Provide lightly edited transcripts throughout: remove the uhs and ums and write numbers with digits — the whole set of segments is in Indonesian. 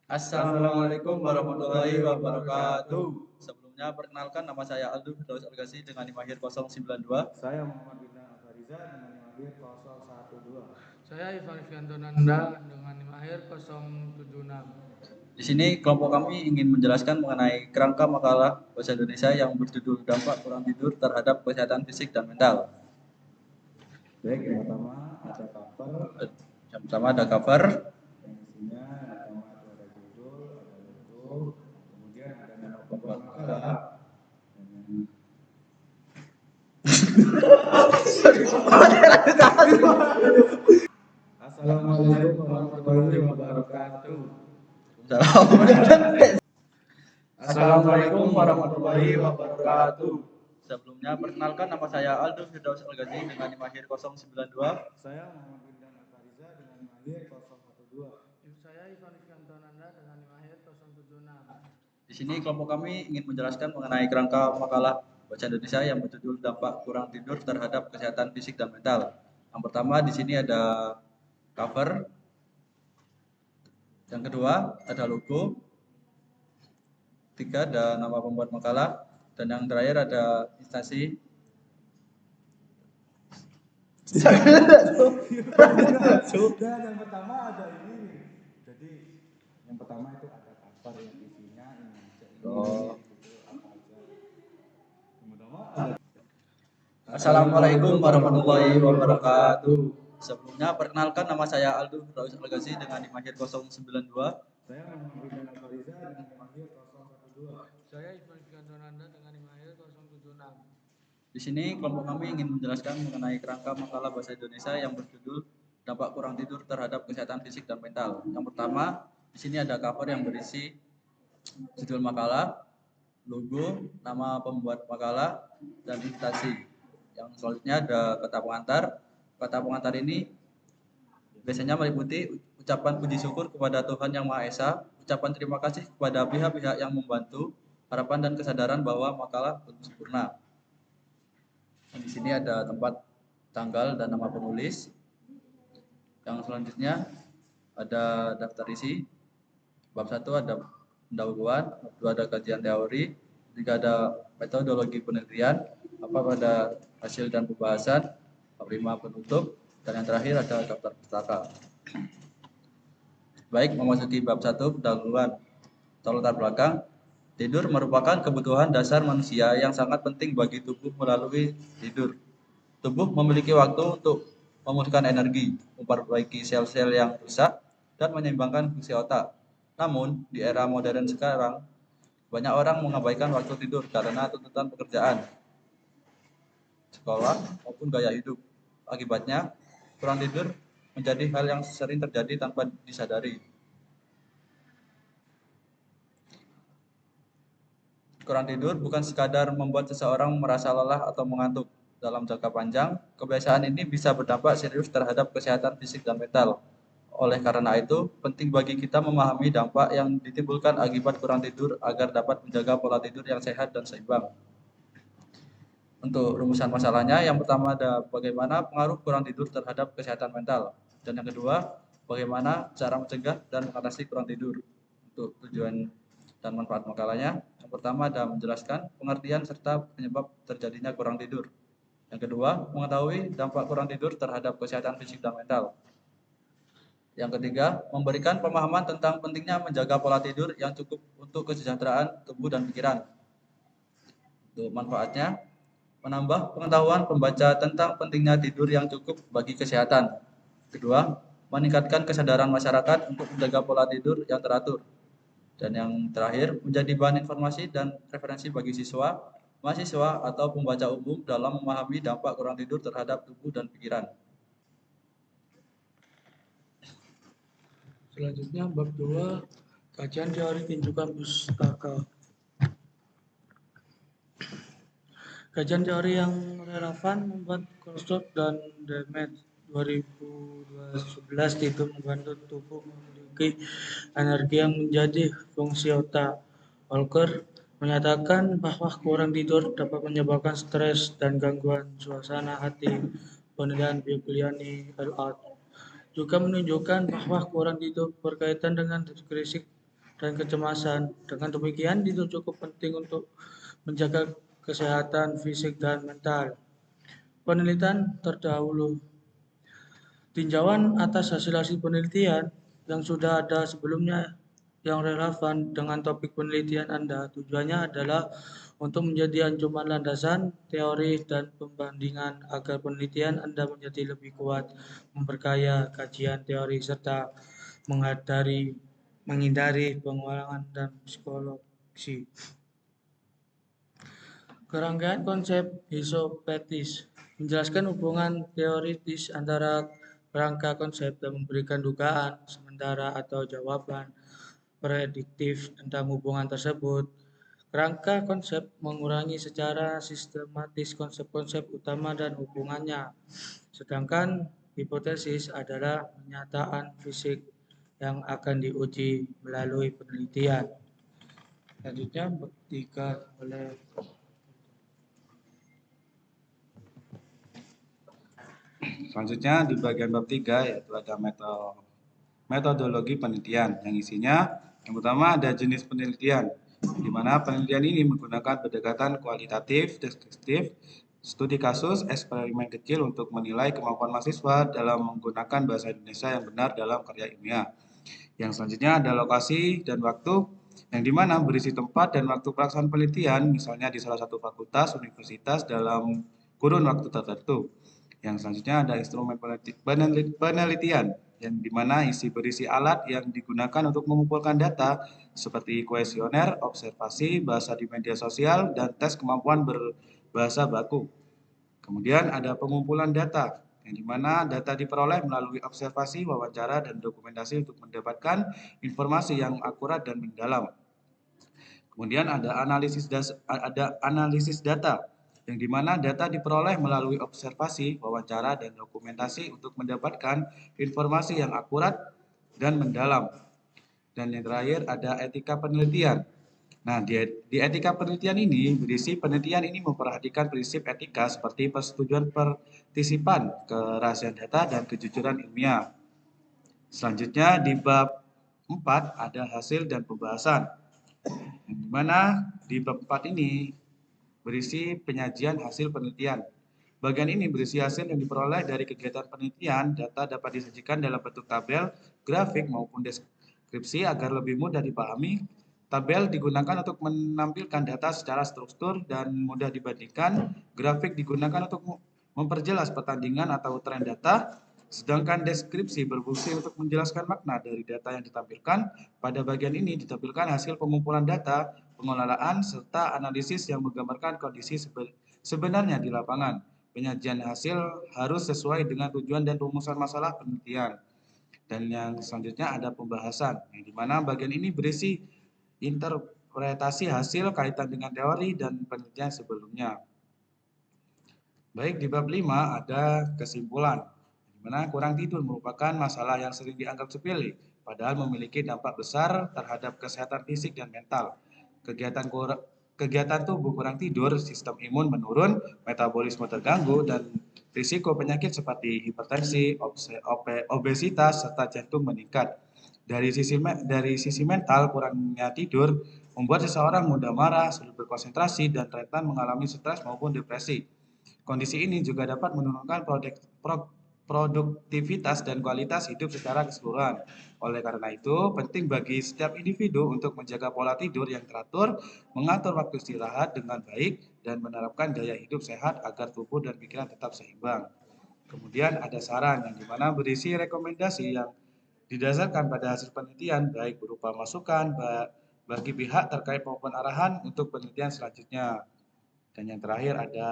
Assalamualaikum warahmatullahi wabarakatuh. Sebelumnya perkenalkan nama saya Aldo Firdaus Algasi dengan NIM akhir 092. Saya Muhammad Bintang Alfariza dengan NIM akhir 012. Saya Ivan Fianto Nanda dengan NIM akhir 076. Di sini kelompok kami ingin menjelaskan mengenai kerangka makalah bahasa Indonesia yang berjudul Dampak Kurang Tidur Terhadap Kesehatan Fisik dan Mental. Baik, yang pertama ada cover. Yang pertama ada cover. Yang isinya yang pertama itu ada judul, ada logo, kemudian ada nama pembuat makalah. Assalamualaikum warahmatullahi wabarakatuh. Assalamualaikum warahmatullahi wabarakatuh. Sebelumnya perkenalkan nama saya Aldo Firdaus Algasi dengan NIM akhir 092. Saya Muhammad Bintang Alfariza dengan NIM akhir 012. Saya Ivan Fianto Nanda dengan NIM akhir 076. Di sini kelompok kami ingin menjelaskan mengenai kerangka makalah bahasa Indonesia yang berjudul Dampak Kurang Tidur Terhadap Kesehatan Fisik dan Mental. Yang pertama di sini ada cover. Yang kedua ada logo. Tiga ada nama pembuat makalah. Dan yang terakhir ada instansi. Dan yang pertama ada ini. Jadi yang pertama itu ada cover yang isinya ini aja. Assalamualaikum warahmatullahi wabarakatuh. Sebelumnya perkenalkan nama saya Aldo Firdaus Algasi dengan NIM akhir 092. Saya Muhammad Bintang Alfariza dengan NIM akhir 012. Saya Ivan Fianto Nanda dengan NIM akhir 076. Di sini kelompok kami ingin menjelaskan mengenai kerangka makalah bahasa Indonesia yang berjudul Dampak Kurang Tidur Terhadap Kesehatan Fisik dan Mental. Yang pertama, di sini ada cover yang berisi judul makalah, logo, nama pembuat makalah, dan instansi. Yang selanjutnya ada kata pengantar. Kata pengantar ini biasanya meliputi ucapan puji syukur kepada Tuhan Yang Maha Esa, ucapan terima kasih kepada pihak-pihak yang membantu, harapan dan kesadaran bahwa makalah belum sempurna. Dan di sini ada tempat, tanggal, dan nama penulis. Yang selanjutnya ada daftar isi. Bab 1 ada pendahuluan, bab 2 ada kajian teori, 3 ada metodologi penelitian, apa pada hasil dan pembahasan, bab 5 penutup, dan yang terakhir ada daftar pustaka. Baik, memasuki bab 1 pendahuluan atau latar belakang. Tidur merupakan kebutuhan dasar manusia yang sangat penting bagi tubuh melalui tidur. Tubuh memiliki waktu untuk memulihkan energi, memperbaiki sel-sel yang rusak, dan menyeimbangkan fungsi otak. Namun, di era modern sekarang, banyak orang mengabaikan waktu tidur karena tuntutan pekerjaan, sekolah, maupun gaya hidup. Akibatnya, kurang tidur menjadi hal yang sering terjadi tanpa disadari. Kurang tidur bukan sekadar membuat seseorang merasa lelah atau mengantuk. Dalam jangka panjang, kebiasaan ini bisa berdampak serius terhadap kesehatan fisik dan mental. Oleh karena itu, penting bagi kita memahami dampak yang ditimbulkan akibat kurang tidur agar dapat menjaga pola tidur yang sehat dan seimbang. Untuk rumusan masalahnya, yang pertama ada bagaimana pengaruh kurang tidur terhadap kesehatan mental. Dan yang kedua, bagaimana cara mencegah dan mengatasi kurang tidur. Untuk tujuan dan manfaat makalahnya, yang pertama ada menjelaskan pengertian serta penyebab terjadinya kurang tidur. Yang kedua, mengetahui dampak kurang tidur terhadap kesehatan fisik dan mental. Yang ketiga, memberikan pemahaman tentang pentingnya menjaga pola tidur yang cukup untuk kesejahteraan tubuh dan pikiran. Untuk manfaatnya, menambah pengetahuan pembaca tentang pentingnya tidur yang cukup bagi kesehatan. Kedua, meningkatkan kesadaran masyarakat untuk menjaga pola tidur yang teratur. Dan yang terakhir, menjadi bahan informasi dan referensi bagi siswa, mahasiswa, atau pembaca umum dalam memahami dampak kurang tidur terhadap tubuh dan pikiran. Selanjutnya bab 2, kajian teori tinjukan pustaka. Kajian teori yang relevan membuat Kohlberg dan Demet 2011 itu membantu tubuh memiliki energi yang menjadi fungsi otak. Walker menyatakan bahwa kurang tidur dapat menyebabkan stres dan gangguan suasana hati. Penelitian Bigliani et al. juga menunjukkan bahwa kurang tidur berkaitan dengan depresi dan kecemasan. Dengan demikian, itu cukup penting untuk menjaga kesehatan fisik dan mental. Penelitian terdahulu. Tinjauan atas hasil-hasil penelitian yang sudah ada sebelumnya yang relevan dengan topik penelitian Anda. Tujuannya adalah untuk menjadi anjuran landasan, teori, dan pembandingan agar penelitian Anda menjadi lebih kuat, memperkaya kajian teori, serta menghindari pengulangan dan psikologi. Kerangkaian konsep hipotesis menjelaskan hubungan teoritis antara kerangka konsep dan memberikan dugaan sementara atau jawaban prediktif tentang hubungan tersebut. Kerangka konsep mengurangi secara sistematis konsep-konsep utama dan hubungannya, sedangkan hipotesis adalah pernyataan fisik yang akan diuji melalui penelitian. Selanjutnya bab 3 oleh Selanjutnya di bagian bab 3 yaitu ada metodologi penelitian yang isinya yang pertama ada jenis penelitian, di mana penelitian ini menggunakan pendekatan kualitatif, deskriptif, studi kasus, eksperimen kecil untuk menilai kemampuan mahasiswa dalam menggunakan bahasa Indonesia yang benar dalam karya ilmiah. Yang selanjutnya ada lokasi dan waktu, yang dimana berisi tempat dan waktu pelaksanaan penelitian, misalnya di salah satu fakultas, universitas dalam kurun waktu tertentu. Yang selanjutnya ada instrumen penelitian, yang dimana berisi alat yang digunakan untuk mengumpulkan data seperti kuesioner, observasi, bahasa di media sosial, dan tes kemampuan berbahasa baku. Kemudian ada pengumpulan data, yang dimana data diperoleh melalui observasi, wawancara, dan dokumentasi untuk mendapatkan informasi yang akurat dan mendalam. Kemudian ada analisis data, yang dimana data diperoleh melalui observasi, wawancara, dan dokumentasi untuk mendapatkan informasi yang akurat dan mendalam. Dan yang terakhir ada etika penelitian. Nah, di etika penelitian ini berisi penelitian ini memperhatikan prinsip etika seperti persetujuan partisipan, kerahasiaan data, dan kejujuran ilmiah. Selanjutnya di bab 4 ada hasil dan pembahasan, yang dimana di bab 4 ini berisi penyajian hasil penelitian. Bagian ini berisi hasil yang diperoleh dari kegiatan penelitian. Data dapat disajikan dalam bentuk tabel, grafik, maupun deskripsi agar lebih mudah dipahami. Tabel digunakan untuk menampilkan data secara struktur dan mudah dibandingkan. Grafik digunakan untuk memperjelas pertandingan atau tren data. Sedangkan deskripsi berfungsi untuk menjelaskan makna dari data yang ditampilkan. Pada bagian ini ditampilkan hasil pengumpulan data, pengelolaan, serta analisis yang menggambarkan kondisi sebenarnya di lapangan. Penyajian hasil harus sesuai dengan tujuan dan rumusan masalah penelitian. Dan yang selanjutnya ada pembahasan, yang dimana bagian ini berisi interpretasi hasil kaitan dengan teori dan penelitian sebelumnya. Baik, di bab 5 ada kesimpulan, di mana kurang tidur merupakan masalah yang sering dianggap sepele, padahal memiliki dampak besar terhadap kesehatan fisik dan mental. Kegiatan tubuh kurang tidur, sistem imun menurun, metabolisme terganggu, dan risiko penyakit seperti hipertensi, obesitas, serta jantung meningkat. Dari sisi mental, kurangnya tidur membuat seseorang mudah marah, sulit berkonsentrasi, dan rentan mengalami stres maupun depresi. Kondisi ini juga dapat menurunkan produktivitas dan kualitas hidup secara keseluruhan. Oleh karena itu, penting bagi setiap individu untuk menjaga pola tidur yang teratur, mengatur waktu istirahat dengan baik, dan menerapkan gaya hidup sehat agar tubuh dan pikiran tetap seimbang. Kemudian ada saran yang dimana berisi rekomendasi yang didasarkan pada hasil penelitian, baik berupa masukan bagi pihak terkait maupun arahan untuk penelitian selanjutnya. Dan yang terakhir ada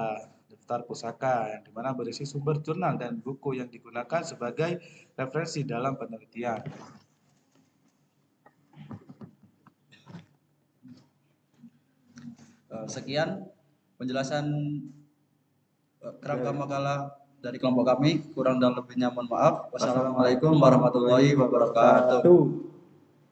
daftar pusaka, yang dimana berisi sumber jurnal dan buku yang digunakan sebagai referensi dalam penelitian. Sekian penjelasan kerangka makalah dari kelompok kami. Kurang dan lebihnya mohon maaf. Wassalamualaikum warahmatullahi wabarakatuh.